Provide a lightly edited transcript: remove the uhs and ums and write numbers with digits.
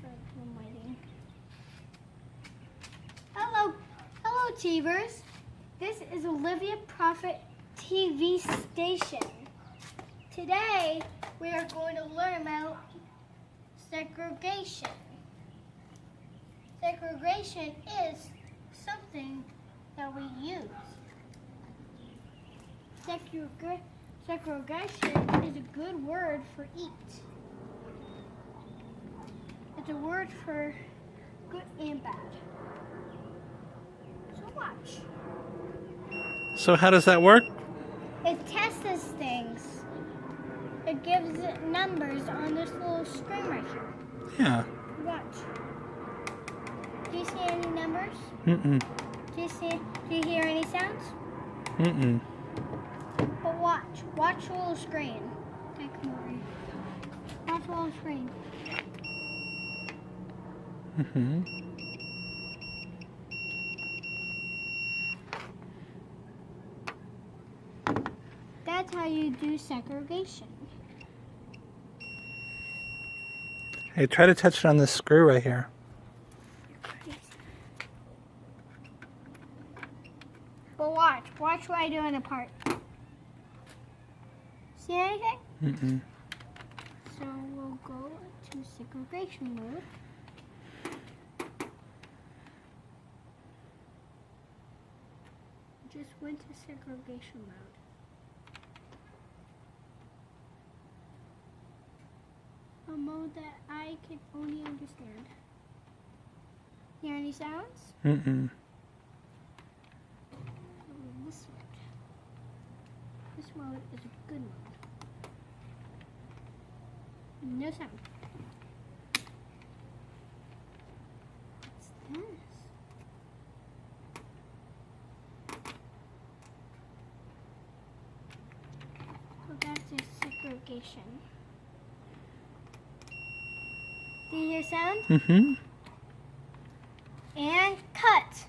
I'm waiting. Hello, Teavers. This is Olivia Prophet TV station. Today we are going to learn about segregation. Segregation is something that we use. Segregation is a good word for eat. It's a word for good and bad. So watch. So how does that work? It tests things. It gives it numbers on this little screen right here. Yeah. Watch. Do you see any numbers? Mm-mm. Do you hear any sounds? Mm-mm. But watch. Watch the little screen. Okay, come over here. Watch the little screen. Mm-hmm. That's how you do segregation. Hey, try to touch it on this screw right here. But watch what I do in the part. See anything? Mm-mm. So we'll go to segregation mode. Just went to segregation mode. A mode that I can only understand. Hear any sounds? Mm-mm. This mode. This mode is a good mode. No sound. What's this? Go back to segregation. Do you hear sound? Mm-hmm. And cut.